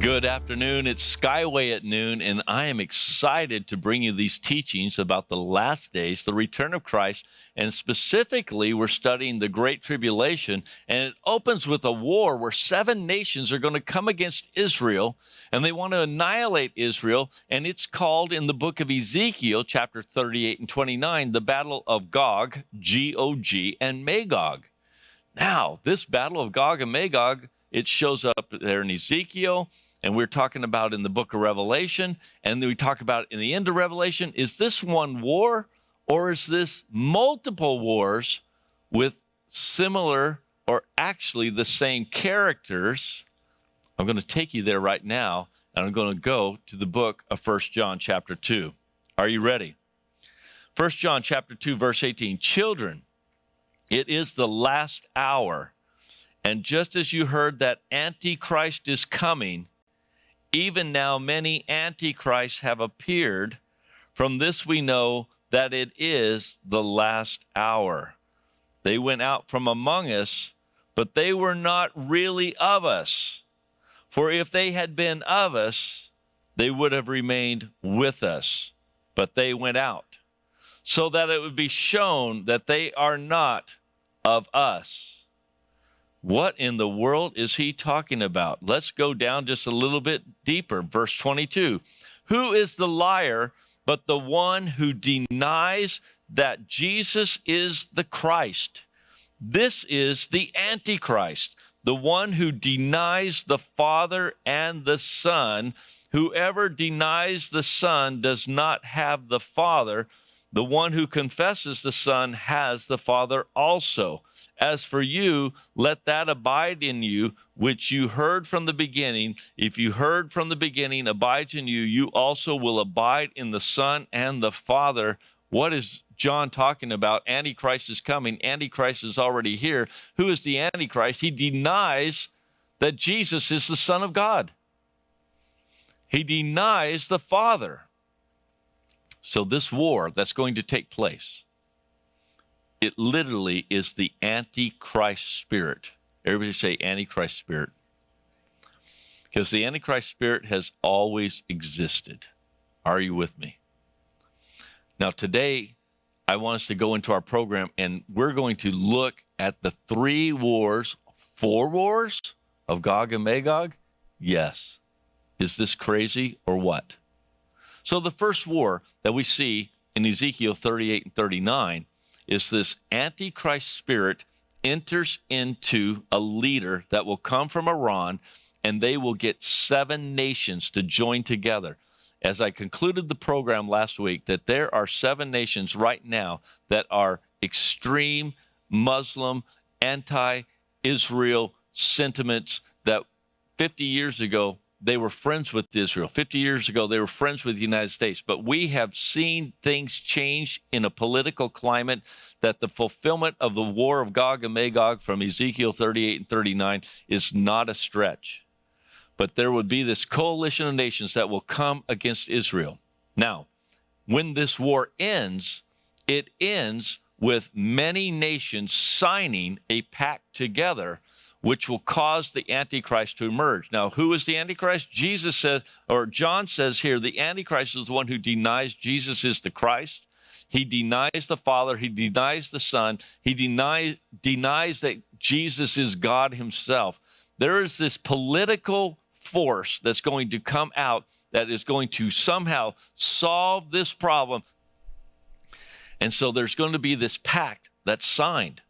Good afternoon. It's Skyway at noon, and I am excited to bring you these teachings about the last days, the return of Christ, and specifically, we're studying the Great Tribulation, and it opens with a war where 7 nations are going to come against Israel, and they want to annihilate Israel, and it's called in the book of Ezekiel, chapter 38 and 29, the Battle of Gog, G-O-G, and Magog. Now, this Battle of Gog and Magog, it shows up there in Ezekiel, and we're talking about in the book of Revelation, and then we talk about in the end of Revelation. Is this one war, or is this multiple wars with similar or actually the same characters? I'm going to take you there right now, and I'm going to go to the book of 1 John chapter 2. Are you ready? 1 John chapter 2, verse 18. Children, it is the last hour. And just as you heard that Antichrist is coming, even now many Antichrists have appeared. From this we know that it is the last hour. They went out from among us, but they were not really of us. For if they had been of us, they would have remained with us. But they went out, so that it would be shown that they are not of us. What in the world is he talking about? Let's go down just a little bit deeper. Verse 22. Who is the liar but the one who denies that Jesus is the Christ? This is the Antichrist, the one who denies the Father and the Son. Whoever denies the Son does not have the Father. The one who confesses the Son has the Father also. As for you, let that abide in you, which you heard from the beginning. If you heard from the beginning abides in you, you also will abide in the Son and the Father. What is John talking about? Antichrist is coming. Antichrist is already here. Who is the Antichrist? He denies that Jesus is the Son of God. He denies the Father. So this war that's going to take place, it literally is the Antichrist spirit. Everybody say Antichrist spirit. Because the Antichrist spirit has always existed. Are you with me? Now today, I want us to go into our program, and we're going to look at the 4 wars of Gog and Magog. Yes. Is this crazy or what? So the first war that we see in Ezekiel 38 and 39 is this Antichrist spirit enters into a leader that will come from Iran, and they will get 7 nations to join together. As I concluded the program last week, that there are 7 nations right now that are extreme Muslim, anti-Israel sentiments that 50 years ago, they were friends with Israel. 50 years ago, they were friends with the United States. But we have seen things change in a political climate that the fulfillment of the war of Gog and Magog from Ezekiel 38 and 39 is not a stretch. But there would be this coalition of nations that will come against Israel. Now, when this war ends, it ends with many nations signing a pact together, which will cause the Antichrist to emerge. Now, who is the Antichrist? Jesus says, or John says here, the Antichrist is the one who denies Jesus is the Christ. He denies the Father. He denies the Son. He denies that Jesus is God himself. There is this political force that's going to come out that is going to somehow solve this problem. And so there's going to be this pact that's signed.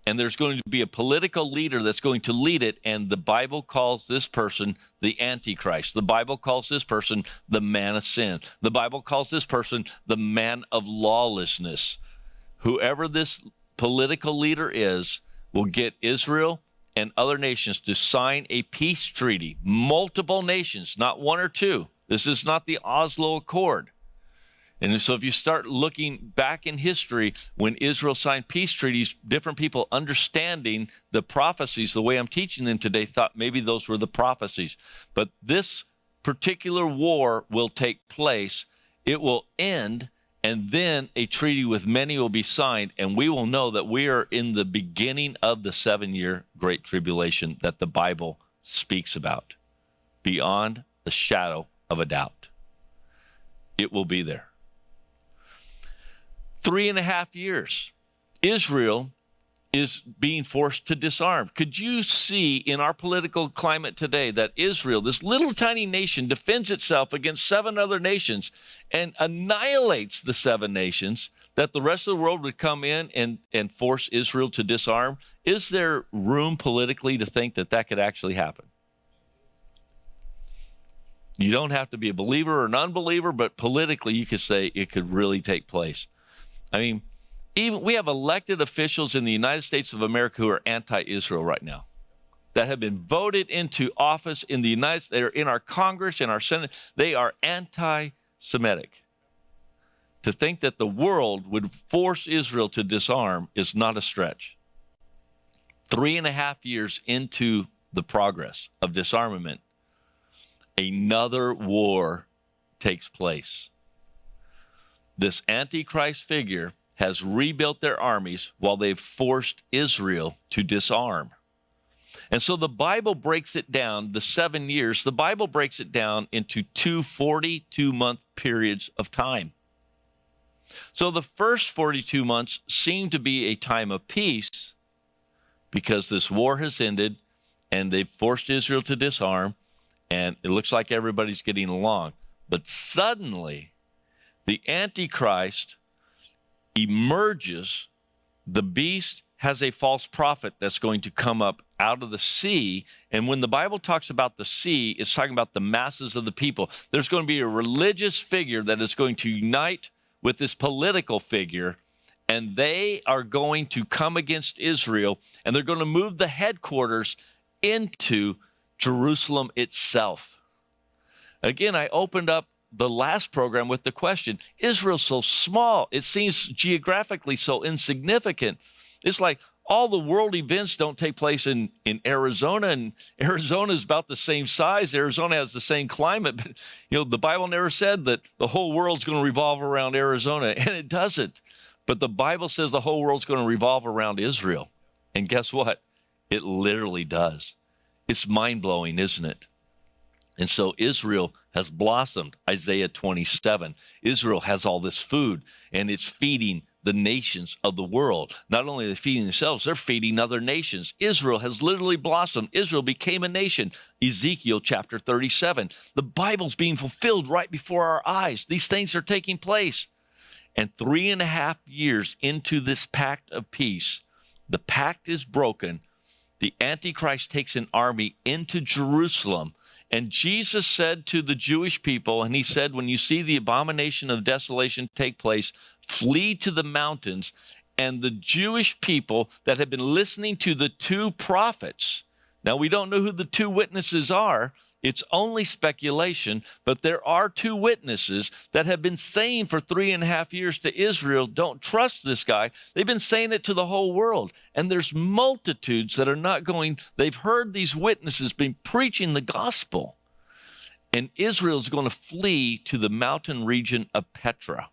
And there's going to be a political leader that's going to lead it, and the Bible calls this person the Antichrist. The Bible calls this person the man of sin. The Bible calls this person the man of lawlessness. Whoever this political leader is will get Israel and other nations to sign a peace treaty. Multiple nations, not 1 or 2. This is not the Oslo Accord. And so if you start looking back in history, when Israel signed peace treaties, different people understanding the prophecies, the way I'm teaching them today, thought maybe those were the prophecies. But this particular war will take place. It will end, and then a treaty with many will be signed, and we will know that we are in the beginning of the 7-year Great Tribulation that the Bible speaks about. beyond the shadow of a doubt. It will be there. 3.5 years. Israel is being forced to disarm. Could you see in our political climate today that Israel, this little tiny nation, defends itself against 7 other nations and annihilates the 7 nations, that the rest of the world would come in and force Israel to disarm? Is there room politically to think that that could actually happen? You don't have to be a believer or an unbeliever, but politically you could say it could really take place. I mean, even we have elected officials in the United States of America who are anti-Israel right now, that have been voted into office in the United States. They're in our Congress, in our Senate. They are anti-Semitic. To think that the world would force Israel to disarm is not a stretch. 3.5 years into the progress of disarmament, another war takes place. This Antichrist figure has rebuilt their armies while they've forced Israel to disarm. And so the Bible breaks it down, the 7 years, the Bible breaks it down into 2 42-month periods of time. So the first 42 months seem to be a time of peace because this war has ended and they've forced Israel to disarm, and it looks like everybody's getting along. But suddenly, the Antichrist emerges. The beast has a false prophet that's going to come up out of the sea. And when the Bible talks about the sea, it's talking about the masses of the people. There's going to be a religious figure that is going to unite with this political figure, and they are going to come against Israel, and they're going to move the headquarters into Jerusalem itself. Again, I opened up the last program with the question, Israel's so small, it seems geographically so insignificant. It's like all the world events don't take place in Arizona, and Arizona is about the same size. Arizona has the same climate, but the Bible never said that the whole world's going to revolve around Arizona, and it doesn't. But the Bible says the whole world's going to revolve around Israel. And guess what? It literally does. It's mind-blowing, isn't it? And so Israel has blossomed, Isaiah 27. Israel has all this food, and it's feeding the nations of the world. Not only are they feeding themselves, they're feeding other nations. Israel has literally blossomed. Israel became a nation. Ezekiel chapter 37. The Bible's being fulfilled right before our eyes. These things are taking place. And 3.5 years into this pact of peace, the pact is broken. The Antichrist takes an army into Jerusalem. And Jesus said to the Jewish people, and he said, when you see the abomination of desolation take place, flee to the mountains. And the Jewish people that have been listening to the 2 prophets, now we don't know who the 2 witnesses are, it's only speculation, but there are 2 witnesses that have been saying for 3.5 years to Israel, don't trust this guy. They've been saying it to the whole world. And there's multitudes that are not going, they've heard these witnesses been preaching the gospel. And Israel's going to flee to the mountain region of Petra.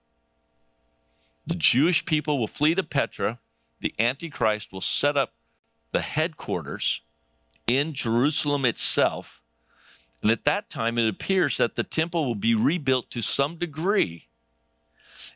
The Jewish people will flee to Petra. The Antichrist will set up the headquarters in Jerusalem itself. And at that time, it appears that the temple will be rebuilt to some degree.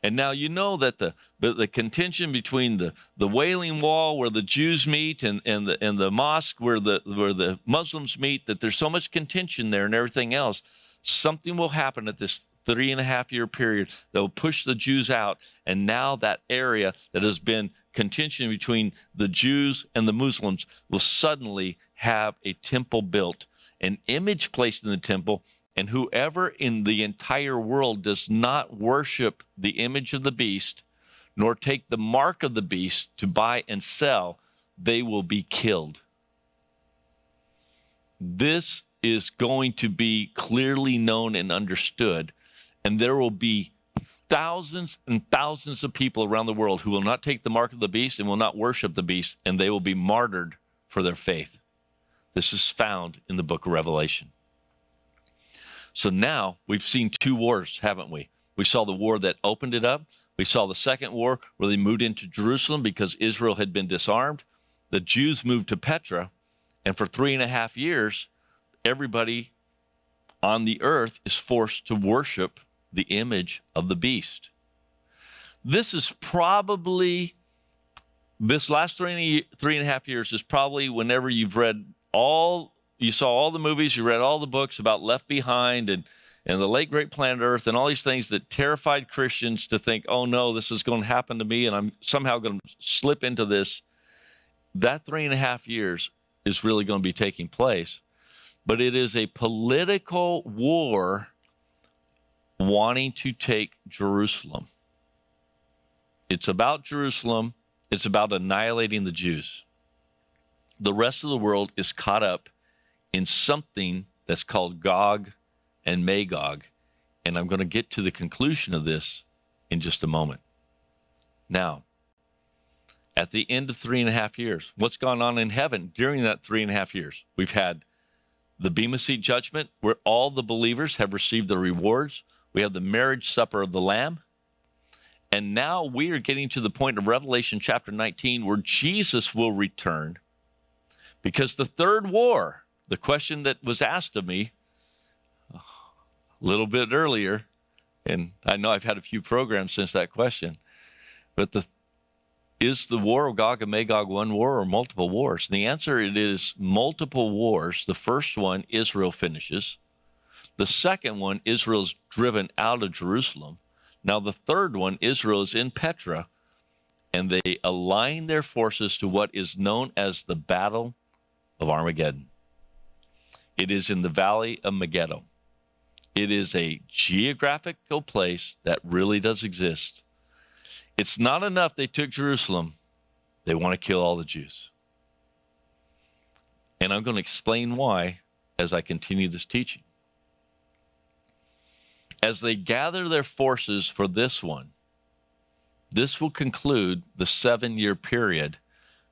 And now you know that the contention between the Wailing Wall where the Jews meet and the mosque where the Muslims meet, that there's so much contention there and everything else. Something will happen at this 3.5 year period that will push the Jews out. And now that area that has been contention between the Jews and the Muslims will suddenly have a temple built, an image placed in the temple, and whoever in the entire world does not worship the image of the beast, nor take the mark of the beast to buy and sell, they will be killed. This is going to be clearly known and understood, and there will be thousands and thousands of people around the world who will not take the mark of the beast and will not worship the beast, and they will be martyred for their faith. This is found in the book of Revelation. So now we've seen 2 wars, haven't we? We saw the war that opened it up. We saw the second war where they moved into Jerusalem because Israel had been disarmed. The Jews moved to Petra, and for 3.5 years, everybody on the earth is forced to worship the image of the beast. This is probably, this last 3.5 years is probably whenever you saw all the movies, you read all the books about Left Behind and the late great planet Earth and all these things that terrified Christians to think, oh no, this is going to happen to me and I'm somehow going to slip into this. That 3.5 years is really going to be taking place. But it is a political war wanting to take Jerusalem. It's about Jerusalem. It's about annihilating the Jews. The rest of the world is caught up in something that's called Gog and Magog. And I'm going to get to the conclusion of this in just a moment. Now, at the end of 3.5 years, what's gone on in heaven during that 3.5 years? We've had the Bema Seat judgment, where all the believers have received their rewards. We have the marriage supper of the Lamb. And now we are getting to the point of Revelation chapter 19 where Jesus will return. Because the third war, the question that was asked of me a little bit earlier, and I know I've had a few programs since that question, but is the war of Gog and Magog one war or multiple wars? And the answer, it is multiple wars. The first one, Israel finishes. The second one, Israel's driven out of Jerusalem. Now the third one, Israel is in Petra, and they align their forces to what is known as the Battle of Armageddon. It is in the Valley of Megiddo. It is a geographical place that really does exist. It's not enough they took Jerusalem. They want to kill all the Jews. And I'm going to explain why as I continue this teaching. As they gather their forces for this one, this will conclude the 7-year period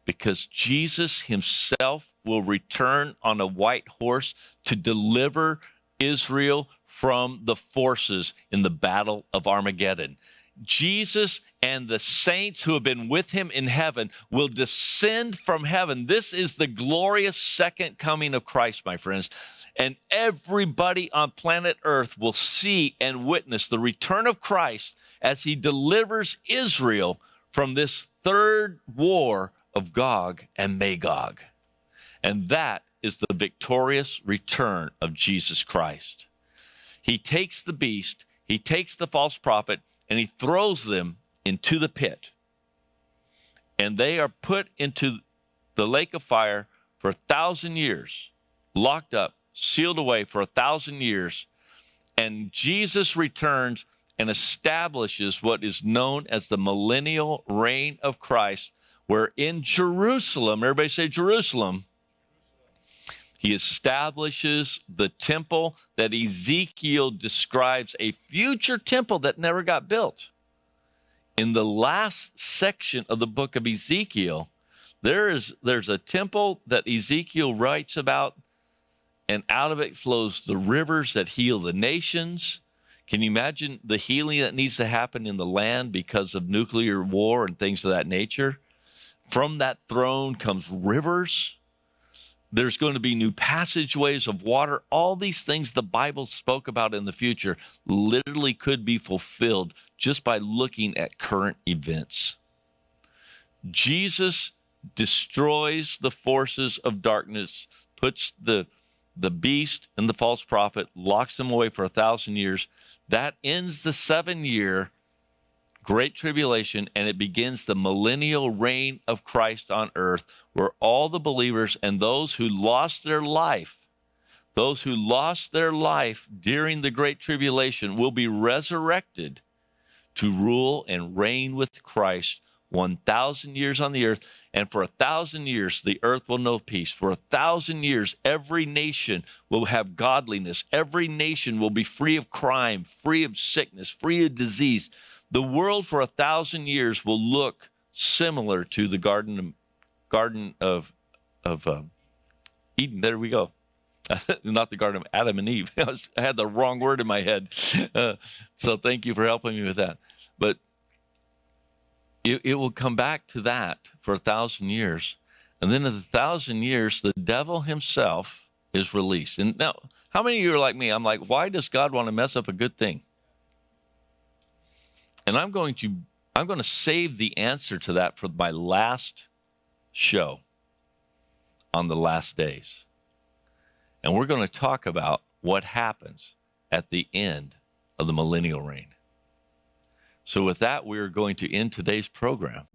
because Jesus himself will return on a white horse to deliver Israel from the forces in the Battle of Armageddon. Jesus and the saints who have been with him in heaven will descend from heaven. This is the glorious second coming of Christ, my friends. And everybody on planet Earth will see and witness the return of Christ as he delivers Israel from this third war of Gog and Magog. And that is the victorious return of Jesus Christ. He takes the beast, he takes the false prophet, and he throws them into the pit. And they are put into the lake of fire for 1,000 years, locked up, sealed away for 1,000 years. And Jesus returns and establishes what is known as the millennial reign of Christ, where in Jerusalem, everybody say Jerusalem, he establishes the temple that Ezekiel describes, a future temple that never got built. In the last section of the book of Ezekiel, there's a temple that Ezekiel writes about, and out of it flows the rivers that heal the nations. Can you imagine the healing that needs to happen in the land because of nuclear war and things of that nature? From that throne comes rivers. There's going to be new passageways of water. All these things the Bible spoke about in the future literally could be fulfilled just by looking at current events. Jesus destroys the forces of darkness, puts the beast and the false prophet, locks them away for 1,000 years. That ends the 7-year Great Tribulation, and it begins the millennial reign of Christ on earth, where all the believers and those who lost their life during the Great Tribulation will be resurrected to rule and reign with Christ 1,000 years on the earth. And for 1,000 years, the earth will know peace. For 1,000 years, every nation will have godliness. Every nation will be free of crime, free of sickness, free of disease. The world for 1,000 years will look similar to the Garden of Eden. There we go. Not the Garden of Adam and Eve. I had the wrong word in my head. So thank you for helping me with that. But it will come back to that for 1,000 years. And then in the 1,000 years, the devil himself is released. And now, how many of you are like me? I'm like, why does God want to mess up a good thing? And I'm going to save the answer to that for my last show on the last days. And we're going to talk about what happens at the end of the millennial reign. So with that, we're going to end today's program.